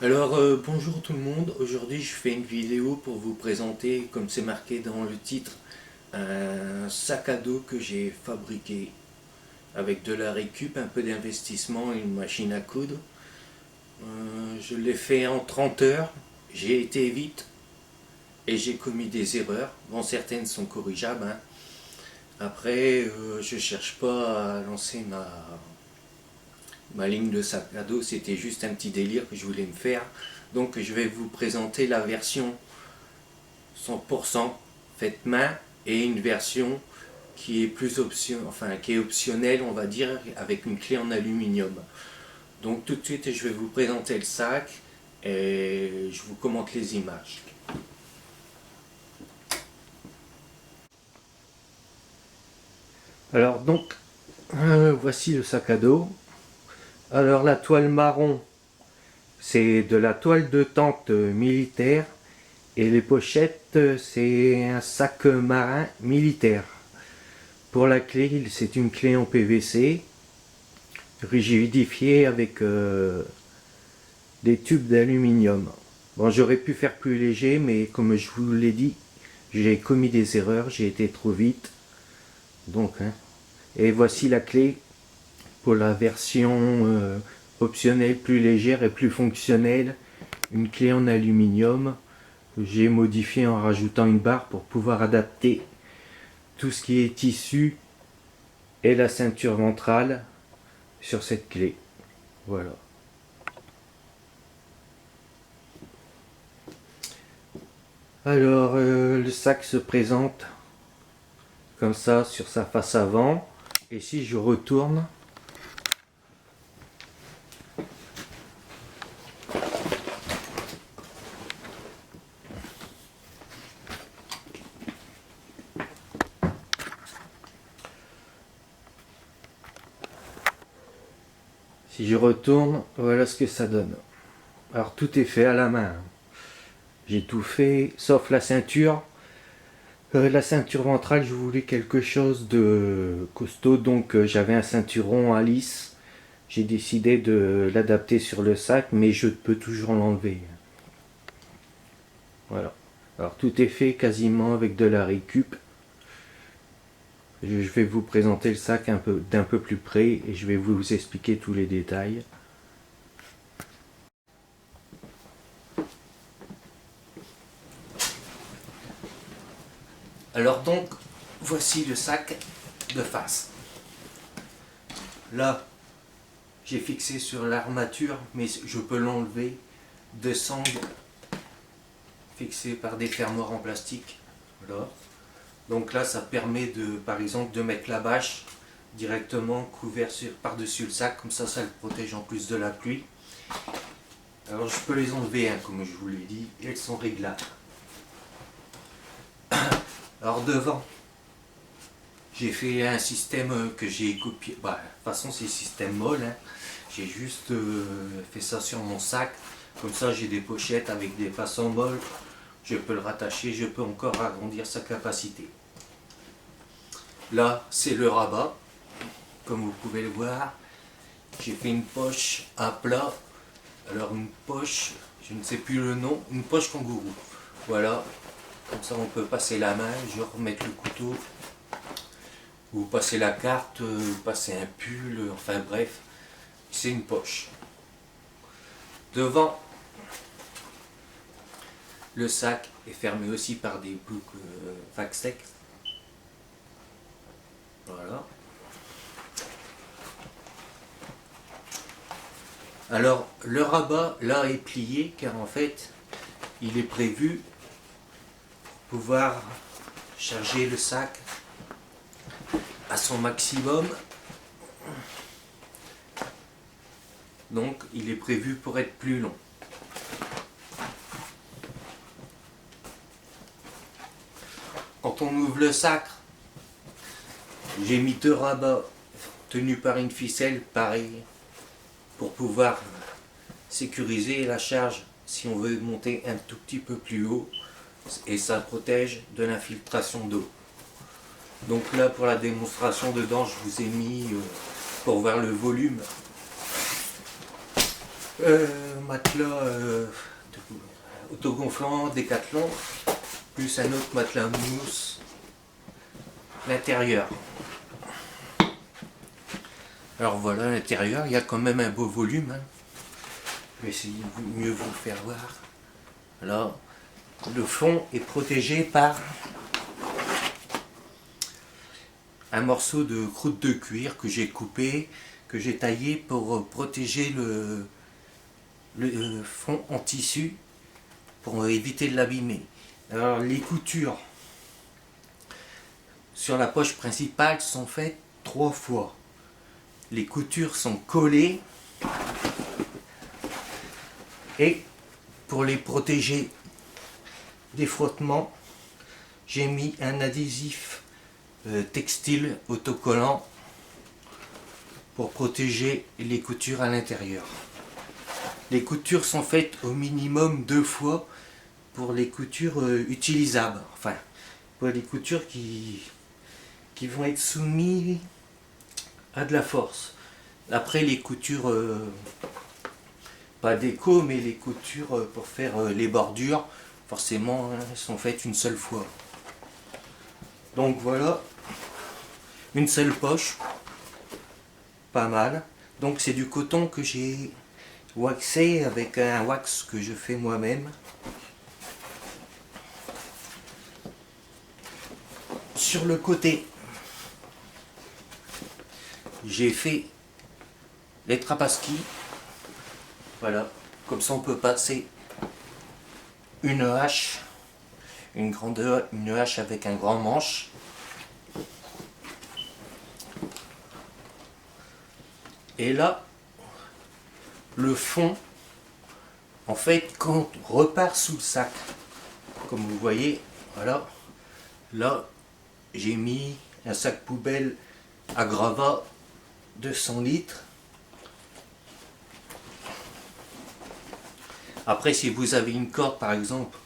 Alors bonjour tout le monde, aujourd'hui je fais une vidéo pour vous présenter, comme c'est marqué dans le titre, un sac à dos que j'ai fabriqué avec de la récup, un peu d'investissement et une machine à coudre. Je l'ai fait en 30 heures, j'ai été vite et j'ai commis des erreurs. Bon, certaines sont corrigeables, hein. Après, je cherche pas à lancer ma ligne de sac à dos, c'était juste un petit délire que je voulais me faire. Donc je vais vous présenter la version 100% faite main et une version qui est plus qui est optionnelle, on va dire, avec une clé en aluminium. Donc tout de suite je vais vous présenter le sac et je vous commente les images. Alors donc voici le sac à dos. Alors la toile marron, c'est de la toile de tente militaire et les pochettes, c'est un sac marin militaire. Pour la clé, c'est une clé en PVC rigidifiée avec des tubes d'aluminium. Bon, j'aurais pu faire plus léger, mais comme je vous l'ai dit, j'ai commis des erreurs, j'ai été trop vite. Donc, hein. Et voici la clé pour la version optionnelle, plus légère et plus fonctionnelle. Une clé en aluminium. J'ai modifié en rajoutant une barre pour pouvoir adapter tout ce qui est tissu et la ceinture ventrale sur cette clé. Voilà. Alors le sac se présente comme ça sur sa face avant, et si je retourne, voilà ce que ça donne. Alors tout est fait à la main. J'ai tout fait, sauf la ceinture. La ceinture ventrale, je voulais quelque chose de costaud, donc j'avais un ceinturon à lisse. J'ai décidé de l'adapter sur le sac, mais je peux toujours l'enlever. Voilà. Alors tout est fait quasiment avec de la récup. Je vais vous présenter le sac d'un peu plus près et je vais vous expliquer tous les détails. Alors donc, voici le sac de face. Là, j'ai fixé sur l'armature, mais je peux l'enlever, de sangles fixées par des fermoirs en plastique. Voilà. Donc là, ça permet de, par exemple, de mettre la bâche directement couvert par-dessus le sac, comme ça le protège en plus de la pluie. Alors je peux les enlever, hein, comme je vous l'ai dit, elles sont réglables. Alors devant, j'ai fait un système que j'ai copié, de toute façon c'est système molle, hein. J'ai juste fait ça sur mon sac, comme ça j'ai des pochettes avec des façons molles, je peux le rattacher, je peux encore agrandir sa capacité. Là c'est le rabat, comme vous pouvez le voir, j'ai fait une poche à plat, alors une poche, je ne sais plus le nom, une poche kangourou, voilà. Comme ça on peut passer la main, je remettre le couteau, ou passer la carte, ou passer un pull, enfin bref, c'est une poche. Devant, le sac est fermé aussi par des boucles Vaxtec. Voilà. Alors le rabat là est plié car en fait il est prévu pour pouvoir charger le sac à son maximum. Donc il est prévu pour être plus long. Quand on ouvre le sac, j'ai mis 2 rabats tenus par une ficelle pareil pour pouvoir sécuriser la charge si on veut monter un tout petit peu plus haut, et ça protège de l'infiltration d'eau. Donc là pour la démonstration dedans je vous ai mis pour voir le volume. Matelas autogonflant Décathlon, plus un autre matelas mousse. L'intérieur. Alors voilà l'intérieur, il y a quand même un beau volume. Hein. Je vais essayer de mieux vous le faire voir. Alors, le fond est protégé par un morceau de croûte de cuir que j'ai coupé, que j'ai taillé pour protéger le fond en tissu pour éviter de l'abîmer. Alors les coutures sur la poche principale sont faites 3 fois. Les coutures sont collées et pour les protéger des frottements, j'ai mis un adhésif textile autocollant pour protéger les coutures à l'intérieur. Les coutures sont faites au minimum 2 fois pour les coutures utilisables, enfin pour les coutures qui vont être soumises à de la force. Après les coutures, pas déco, mais les coutures pour faire les bordures, forcément elles sont faites une seule fois. Donc voilà, une seule poche, pas mal. Donc c'est du coton que j'ai waxé avec un wax que je fais moi-même. Sur le côté, j'ai fait les trapaskis. Voilà, comme ça on peut passer une hache, une hache avec un grand manche. Et là, le fond, en fait, quand on repart sous le sac, comme vous voyez, voilà, là, j'ai mis un sac poubelle à gravat de 100 litres. Après, si vous avez une corde, par exemple,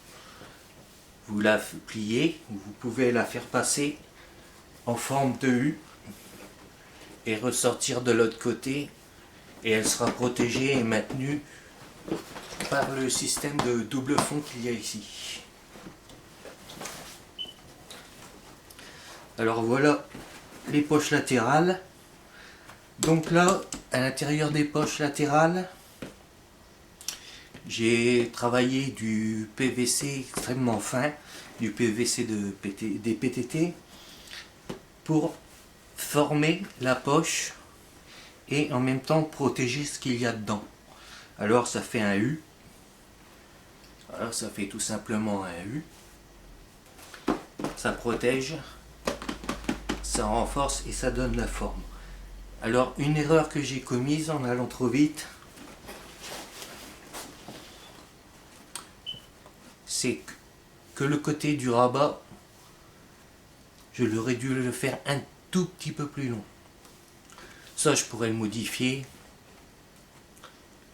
vous la pliez, vous pouvez la faire passer en forme de U et ressortir de l'autre côté, et elle sera protégée et maintenue par le système de double fond qu'il y a ici. Alors voilà les poches latérales. Donc là, à l'intérieur des poches latérales, j'ai travaillé du PVC extrêmement fin, du PVC des PTT, pour former la poche et en même temps protéger ce qu'il y a dedans. Alors ça fait un U. Alors ça fait tout simplement un U. Ça protège, ça renforce et ça donne la forme. Alors une erreur que j'ai commise en allant trop vite, c'est que le côté du rabat, je l'aurais dû le faire un tout petit peu plus long. Ça je pourrais le modifier.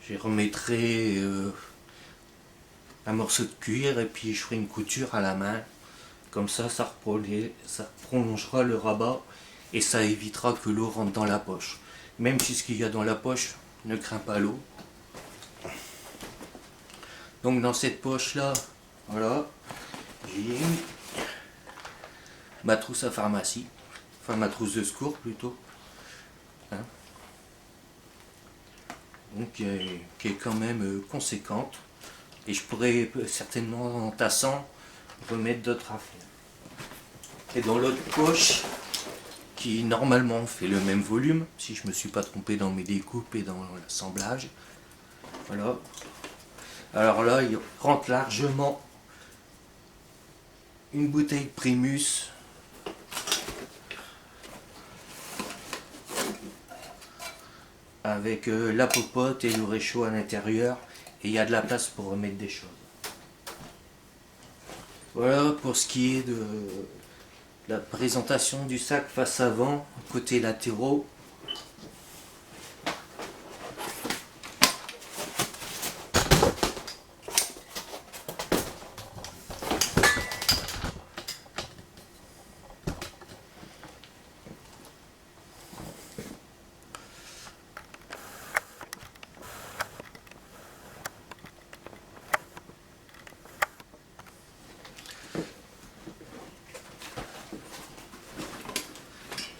Je remettrai un morceau de cuir et puis je ferai une couture à la main. Comme ça, ça prolongera le rabat et ça évitera que l'eau rentre dans la poche. Même si ce qu'il y a dans la poche ne craint pas l'eau. Donc dans cette poche là, voilà, j'ai mis ma trousse à pharmacie, enfin ma trousse de secours plutôt. Hein, donc qui est quand même conséquente. Et je pourrais certainement en tassant remettre d'autres affaires. Et dans l'autre poche, qui normalement fait le même volume, si je ne me suis pas trompé dans mes découpes et dans l'assemblage, voilà. Alors là, il rentre largement une bouteille Primus, avec la popote et le réchaud à l'intérieur, et il y a de la place pour remettre des choses. Voilà pour ce qui est de la présentation du sac face avant, côté latéraux.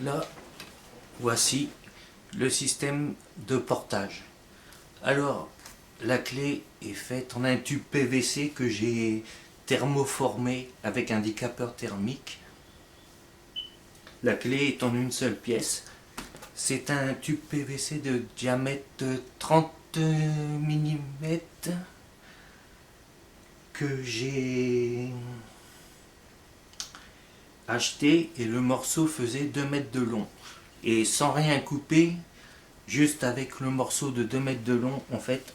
là, voici le système de portage. Alors, la clé est faite en un tube PVC que j'ai thermoformé avec un décapeur thermique. La clé est en une seule pièce. C'est un tube PVC de diamètre de 30 mm que j'ai acheté, et le morceau faisait 2 mètres de long. Et sans rien couper, juste avec le morceau de 2 mètres de long, en fait,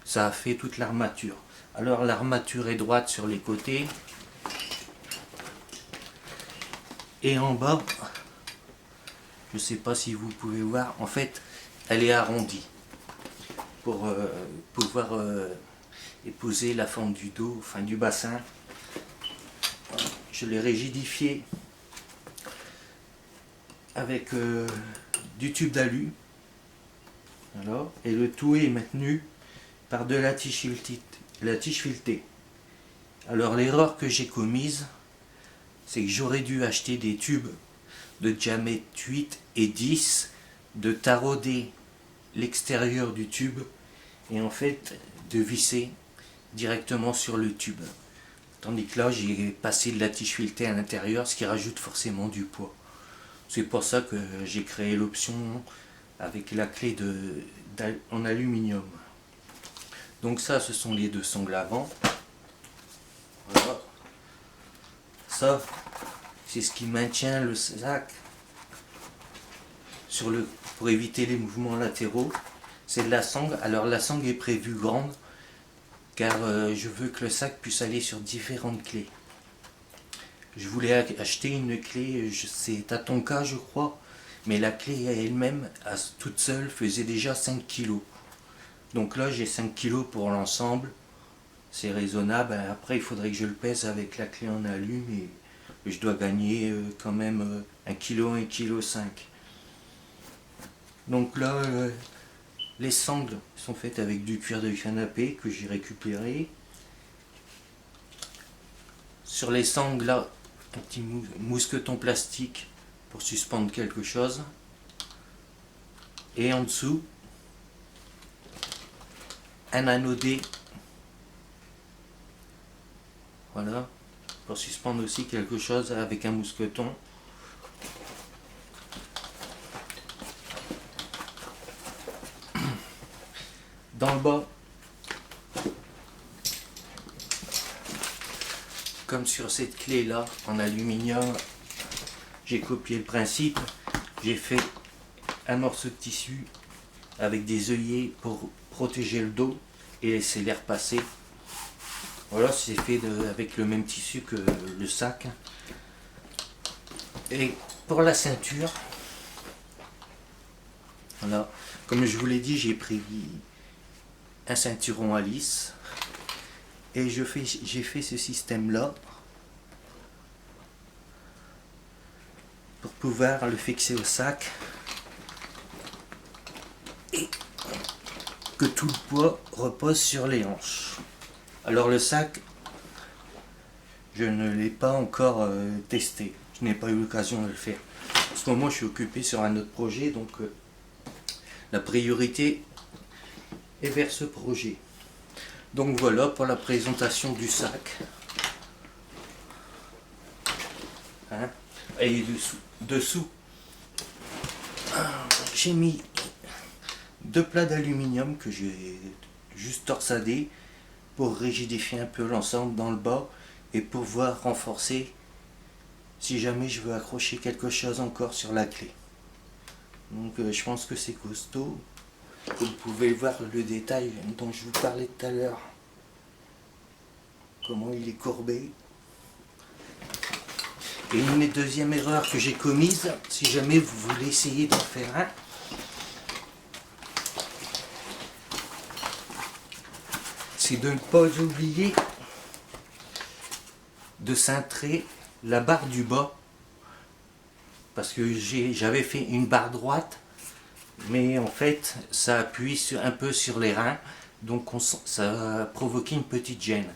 ça a fait toute l'armature. Alors l'armature est droite sur les côtés. Et en bas, je ne sais pas si vous pouvez voir, en fait, elle est arrondie. Pour pouvoir épouser la forme du dos, enfin du bassin. Je l'ai rigidifié avec du tube d'alu. Alors, et le tout est maintenu par de la tige filetée. Alors l'erreur que j'ai commise, c'est que j'aurais dû acheter des tubes de diamètre 8 et 10, de tarauder l'extérieur du tube et en fait de visser directement sur le tube. Tandis que là, j'ai passé de la tige filetée à l'intérieur, ce qui rajoute forcément du poids. C'est pour ça que j'ai créé l'option avec la clé en aluminium. Donc ça, ce sont les deux sangles avant. Voilà. Ça, c'est ce qui maintient le sac pour éviter les mouvements latéraux. C'est de la sangle. Alors la sangle est prévue grande car je veux que le sac puisse aller sur différentes clés. Je voulais acheter une clé, c'est Tatonka je crois, mais la clé elle-même, toute seule, faisait déjà 5 kg. Donc là j'ai 5 kg pour l'ensemble, c'est raisonnable. Après il faudrait que je le pèse avec la clé en alu, et je dois gagner quand même 1 kg, 1,5 kg. Donc là, les sangles sont faites avec du cuir de canapé que j'ai récupéré. Sur les sangles là, un petit mousqueton plastique pour suspendre quelque chose. Et en dessous, un anodé. Voilà, pour suspendre aussi quelque chose avec un mousqueton. Dans le bas, comme sur cette clé là en aluminium, j'ai copié le principe. J'ai fait un morceau de tissu avec des œillets pour protéger le dos et laisser l'air passer. Voilà, c'est fait avec le même tissu que le sac. Et pour la ceinture, voilà, comme je vous l'ai dit, j'ai pris un ceinturon à lisse et j'ai fait ce système là pour pouvoir le fixer au sac et que tout le poids repose sur les hanches. Alors le sac, je ne l'ai pas encore testé, je n'ai pas eu l'occasion de le faire. En ce moment je suis occupé sur un autre projet, donc la priorité est vers ce projet. Donc voilà pour la présentation du sac. Hein, et dessous, j'ai mis 2 plats d'aluminium que j'ai juste torsadés pour rigidifier un peu l'ensemble dans le bas et pouvoir renforcer si jamais je veux accrocher quelque chose encore sur la clé. Donc je pense que c'est costaud. Vous pouvez voir le détail dont je vous parlais tout à l'heure, comment il est courbé. Et une deuxième erreur que j'ai commise, si jamais vous voulez essayer d'en faire un, c'est de ne pas oublier de cintrer la barre du bas, parce que j'avais fait une barre droite, mais en fait ça appuie un peu sur les reins, donc ça a provoqué une petite gêne.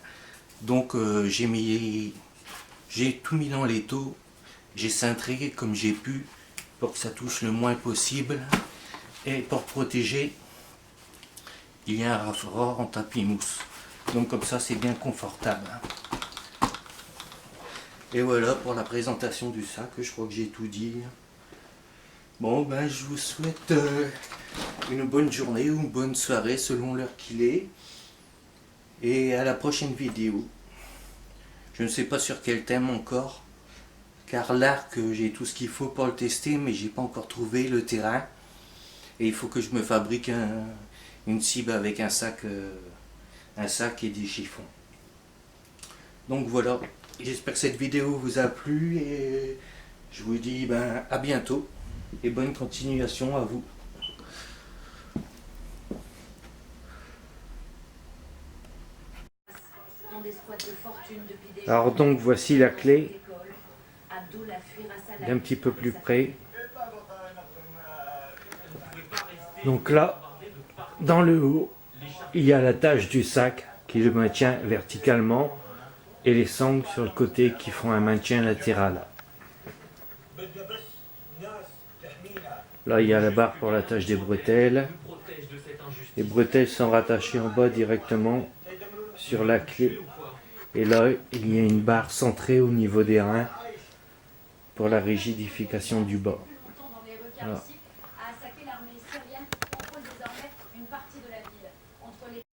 Donc j'ai tout mis dans l'étau, j'ai cintré comme j'ai pu pour que ça touche le moins possible. Et pour protéger, il y a un raffort en tapis mousse. Donc comme ça c'est bien confortable. Et voilà pour la présentation du sac, je crois que j'ai tout dit. Bon ben je vous souhaite une bonne journée ou une bonne soirée selon l'heure qu'il est. Et à la prochaine vidéo. Je ne sais pas sur quel thème encore. Car l'arc, j'ai tout ce qu'il faut pour le tester, mais j'ai pas encore trouvé le terrain. Et il faut que je me fabrique une cible avec un sac et des chiffons. Donc voilà, j'espère que cette vidéo vous a plu et je vous dis à bientôt et bonne continuation à vous. Alors donc voici la clé d'un petit peu plus près. Donc là, dans le haut, il y a l'attache du sac qui le maintient verticalement et les sangles sur le côté qui font un maintien latéral. Là, il y a la barre pour l'attache des bretelles. Les bretelles sont rattachées en bas directement sur la clé. Et là, il y a une barre centrée au niveau des reins pour la rigidification du bas. Voilà.